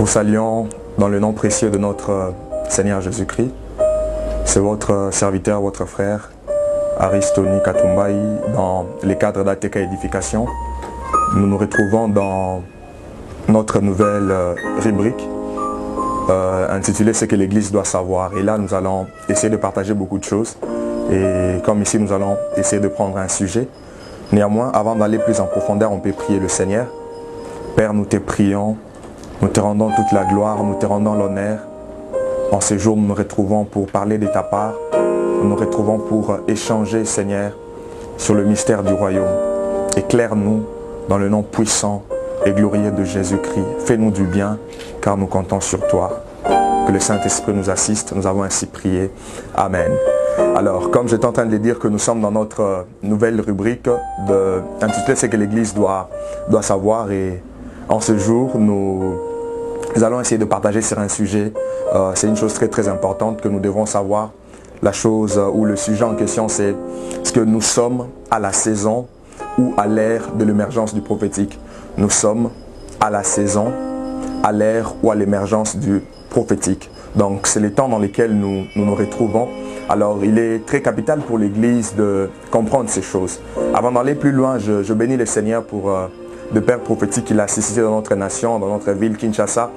Vous saluons dans le nom précieux de notre Seigneur Jésus-Christ. C'est votre serviteur, votre frère, Aristoni Katumbai, dans les cadres d'ATK Édification. Nous nous retrouvons dans notre nouvelle rubrique intitulée « Ce que l'Église doit savoir ». Et là, nous allons essayer de partager beaucoup de choses. Et comme ici, nous allons essayer de prendre un sujet. Néanmoins, avant d'aller plus en profondeur, on peut prier le Seigneur. Père, nous te prions, nous te rendons toute la gloire, nous te rendons l'honneur. En ce jour, nous nous retrouvons pour parler de ta part. Nous nous retrouvons pour échanger, Seigneur, sur le mystère du royaume. Éclaire-nous dans le nom puissant et glorieux de Jésus-Christ. Fais-nous du bien, car nous comptons sur toi. Que le Saint-Esprit nous assiste. Nous avons ainsi prié. Amen. Alors, comme j'étais en train de dire que nous sommes dans notre nouvelle rubrique intitulée « Ce que l'Église doit savoir ». Et en ce jour, nous allons essayer de partager sur un sujet. C'est une chose très très importante que nous devons savoir. La chose ou le sujet en question, c'est ce que nous sommes à la saison ou à l'ère de l'émergence du prophétique. Nous sommes à la saison, à l'ère ou à l'émergence du prophétique. Donc, c'est les temps dans lesquels nous nous retrouvons. Alors, il est très capital pour l'Église de comprendre ces choses. Avant d'aller plus loin, je bénis le Seigneur pour le Père prophétique qu'il a suscité dans notre nation, dans notre ville, Kinshasa.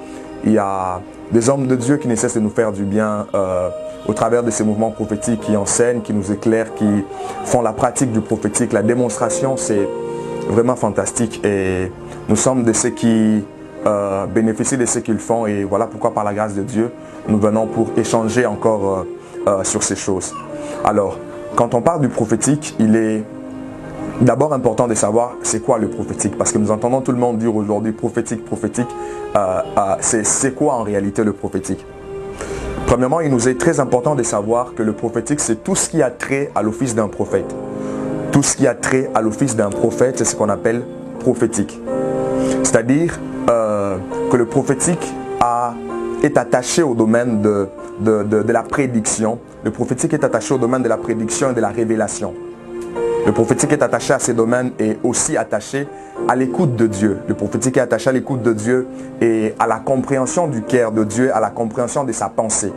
Il y a des hommes de Dieu qui ne cessent de nous faire du bien au travers de ces mouvements prophétiques qui enseignent, qui nous éclairent, qui font la pratique du prophétique. La démonstration, c'est vraiment fantastique. Et nous sommes de ceux qui bénéficient de ce qu'ils font. Et voilà pourquoi, par la grâce de Dieu, nous venons pour échanger encore sur ces choses. Alors, quand on parle du prophétique, il est d'abord important de savoir c'est quoi le prophétique. Parce que nous entendons tout le monde dire aujourd'hui prophétique. C'est quoi en réalité le prophétique? Premièrement, il nous est très important de savoir que le prophétique, c'est tout ce qui a trait à l'office d'un prophète. Tout ce qui a trait à l'office d'un prophète, c'est ce qu'on appelle prophétique. C'est-à-dire que le prophétique est attaché au domaine de la prédiction. Le prophétique est attaché au domaine de la prédiction et de la révélation. Le prophétique est attaché à ces domaines et aussi attaché à l'écoute de Dieu. Le prophétique est attaché à l'écoute de Dieu et à la compréhension du cœur de Dieu, à la compréhension de sa pensée.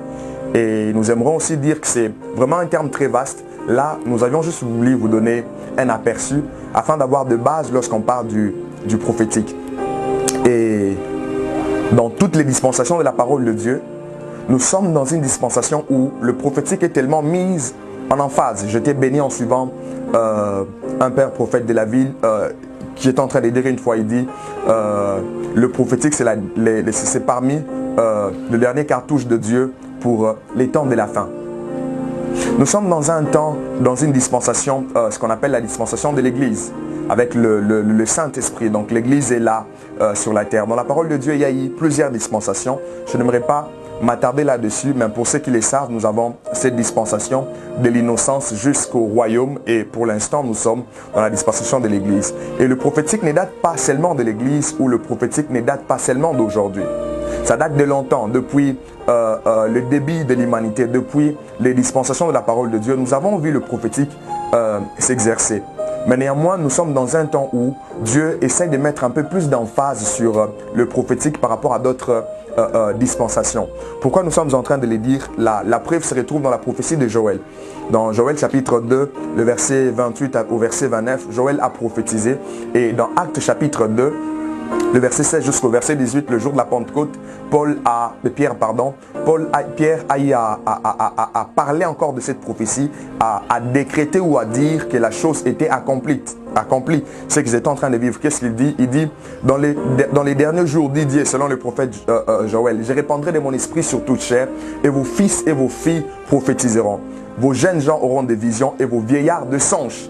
Et nous aimerons aussi dire que c'est vraiment un terme très vaste. Là, nous avions juste voulu vous donner un aperçu afin d'avoir de base lorsqu'on parle du prophétique. Et dans toutes les dispensations de la parole de Dieu, nous sommes dans une dispensation où le prophétique est tellement mis en emphase. Je t'ai béni en suivant un père prophète de la ville qui est en train de dire une fois, il dit le prophétique c'est parmi le dernier cartouche de Dieu pour les temps de la fin. Nous sommes dans un temps, dans une dispensation, ce qu'on appelle la dispensation de l'Église, avec le Saint-Esprit. Donc l'Église est là sur la terre. Dans la parole de Dieu, il y a eu plusieurs dispensations. Je n'aimerais pas m'attarder là-dessus, mais pour ceux qui le savent, nous avons cette dispensation de l'innocence jusqu'au royaume et pour l'instant, nous sommes dans la dispensation de l'Église. Et le prophétique ne date pas seulement de l'Église ou le prophétique ne date pas seulement d'aujourd'hui. Ça date de longtemps, depuis le début de l'humanité, depuis les dispensations de la parole de Dieu. Nous avons vu le prophétique s'exercer. Mais néanmoins, nous sommes dans un temps où Dieu essaie de mettre un peu plus d'emphase sur le prophétique par rapport à d'autres dispensations. Pourquoi nous sommes en train de les dire? La preuve se retrouve dans la prophétie de Joël. Dans Joël chapitre 2, le verset 28 au verset 29, Joël a prophétisé. Et dans Actes chapitre 2, le verset 16 jusqu'au verset 18, le jour de la Pentecôte, Pierre a parlé encore de cette prophétie, a décrété ou à dire que la chose était accomplie. Ce qu'ils étaient en train de vivre. Qu'est-ce qu'il dit? Il dit, dans les derniers jours, dit Dieu, selon le prophète Joël, je répandrai de mon esprit sur toute chair, et vos fils et vos filles prophétiseront. Vos jeunes gens auront des visions, et vos vieillards de songes.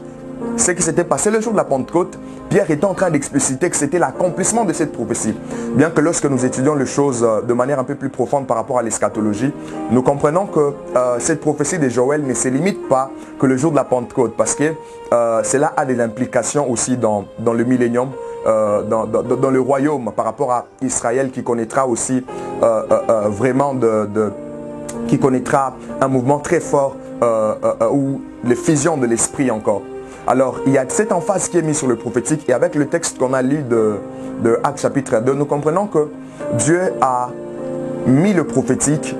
Ce qui s'était passé le jour de la Pentecôte, Pierre était en train d'expliciter que c'était l'accomplissement de cette prophétie. Bien que lorsque nous étudions les choses de manière un peu plus profonde par rapport à l'eschatologie, nous comprenons que cette prophétie de Joël ne se limite pas que le jour de la Pentecôte, parce que cela a des implications aussi dans le millénium, dans le royaume par rapport à Israël qui connaîtra aussi qui connaîtra un mouvement très fort ou les fusions de l'esprit encore. Alors, il y a cette emphase qui est mise sur le prophétique et avec le texte qu'on a lu de Actes chapitre 2, nous comprenons que Dieu a mis le prophétique,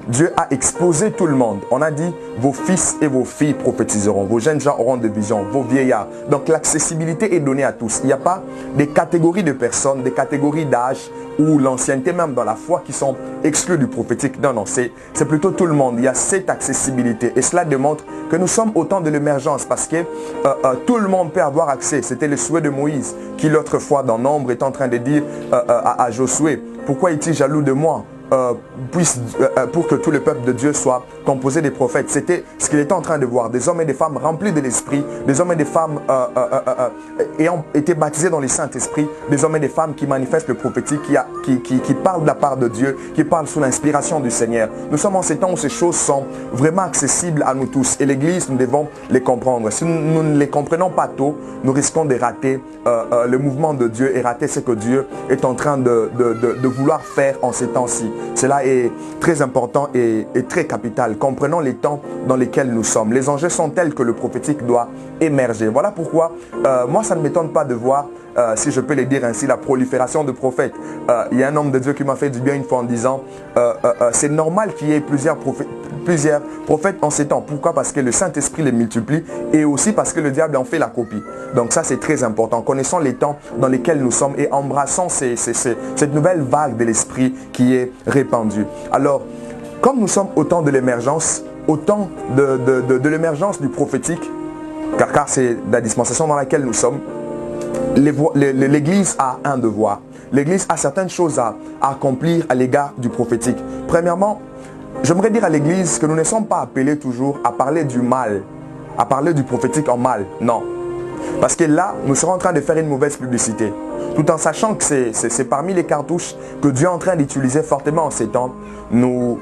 Dieu a exposé tout le monde. On a dit, vos fils et vos filles prophétiseront, vos jeunes gens auront des visions, vos vieillards. Donc l'accessibilité est donnée à tous. Il n'y a pas des catégories de personnes, des catégories d'âge ou l'ancienneté même dans la foi qui sont exclues du prophétique. Non, non, c'est plutôt tout le monde. Il y a cette accessibilité. Et cela démontre que nous sommes au temps de l'émergence parce que tout le monde peut avoir accès. C'était le souhait de Moïse qui l'autre fois dans Nombre est en train de dire à Josué, pourquoi est-il jaloux de moi ? Pour que tout le peuple de Dieu soit composé des prophètes. C'était ce qu'il était en train de voir. Des hommes et des femmes remplis de l'esprit, des hommes et des femmes ayant été baptisés dans le Saint-Esprit, des hommes et des femmes qui manifestent le prophétique, qui parlent de la part de Dieu, qui parlent sous l'inspiration du Seigneur. Nous sommes en ces temps où ces choses sont vraiment accessibles à nous tous. Et l'Église, nous devons les comprendre. Si nous ne les comprenons pas tôt, nous risquons de rater le mouvement de Dieu et rater ce que Dieu est en train de vouloir faire en ces temps-ci. Cela est très important et très capital. Comprenons les temps dans lesquels nous sommes. Les enjeux sont tels que le prophétique doit émerger. Voilà pourquoi moi, ça ne m'étonne pas de voir, si je peux le dire ainsi, la prolifération de prophètes. Il y a un homme de Dieu qui m'a fait du bien une fois en disant c'est normal qu'il y ait plusieurs prophètes en ces temps. Pourquoi? Parce que le Saint-Esprit les multiplie et aussi parce que le diable en fait la copie. Donc ça, c'est très important. Connaissons les temps dans lesquels nous sommes et embrassons cette nouvelle vague de l'Esprit qui est répandue. Alors, comme nous sommes au temps de l'émergence, au temps de l'émergence du prophétique, car c'est la dispensation dans laquelle nous sommes, l'Église a un devoir. L'Église a certaines choses à accomplir à l'égard du prophétique. Premièrement, j'aimerais dire à l'Église que nous ne sommes pas appelés toujours à parler du mal, à parler du prophétique en mal. Non. Parce que là, nous serons en train de faire une mauvaise publicité. Tout en sachant que c'est parmi les cartouches que Dieu est en train d'utiliser fortement en ces temps, nous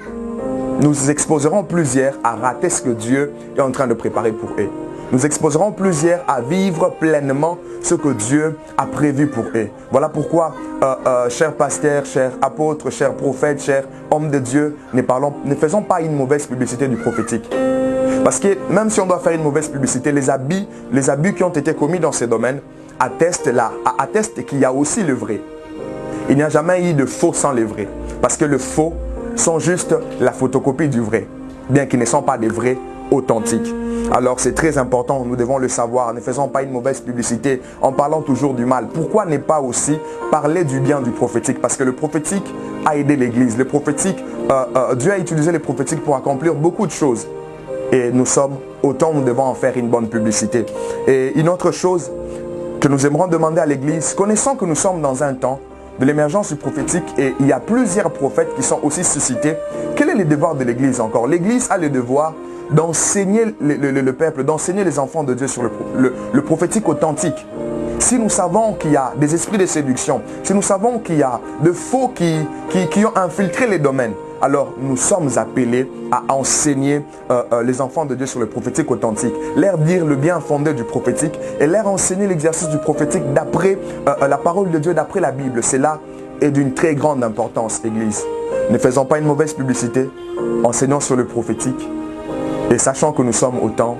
exposerons plusieurs à rater ce que Dieu est en train de préparer pour eux. Nous exposerons plusieurs à vivre pleinement ce que Dieu a prévu pour eux. Voilà pourquoi, chers pasteurs, chers apôtres, chers prophètes, chers hommes de Dieu, ne faisons pas une mauvaise publicité du prophétique. Parce que même si on doit faire une mauvaise publicité, les abus qui ont été commis dans ces domaines attestent qu'il y a aussi le vrai. Il n'y a jamais eu de faux sans le vrai. Parce que le faux sont juste la photocopie du vrai, bien qu'ils ne sont pas des vrais authentiques. Alors c'est très important, nous devons le savoir. Ne faisons pas une mauvaise publicité en parlant toujours du mal. Pourquoi ne pas aussi parler du bien du prophétique? Parce que le prophétique a aidé l'Église. Le prophétique, Dieu a utilisé le prophétique pour accomplir beaucoup de choses. Et nous sommes, autant nous devons en faire une bonne publicité. Et une autre chose que nous aimerons demander à l'Église, connaissant que nous sommes dans un temps de l'émergence du prophétique et il y a plusieurs prophètes qui sont aussi suscités. Quel est le devoir de l'Église encore? L'Église a le devoir d'enseigner le peuple, d'enseigner les enfants de Dieu sur le prophétique authentique. Si nous savons qu'il y a des esprits de séduction, si nous savons qu'il y a de faux qui ont infiltré les domaines, alors nous sommes appelés à enseigner les enfants de Dieu sur le prophétique authentique, leur dire le bien fondé du prophétique et leur enseigner l'exercice du prophétique d'après la parole de Dieu, d'après la Bible. Cela est d'une très grande importance, Église. Ne faisons pas une mauvaise publicité, enseignons sur le prophétique et sachant que nous sommes au temps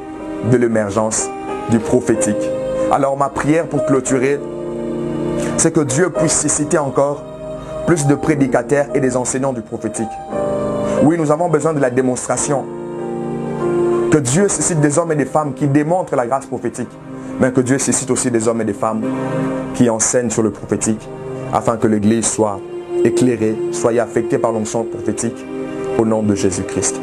de l'émergence du prophétique. Alors ma prière pour clôturer, c'est que Dieu puisse susciter encore plus de prédicateurs et des enseignants du prophétique. Oui, nous avons besoin de la démonstration. Que Dieu suscite des hommes et des femmes qui démontrent la grâce prophétique, mais que Dieu suscite aussi des hommes et des femmes qui enseignent sur le prophétique, afin que l'Église soit éclairée, soit affectée par l'onction prophétique, au nom de Jésus-Christ.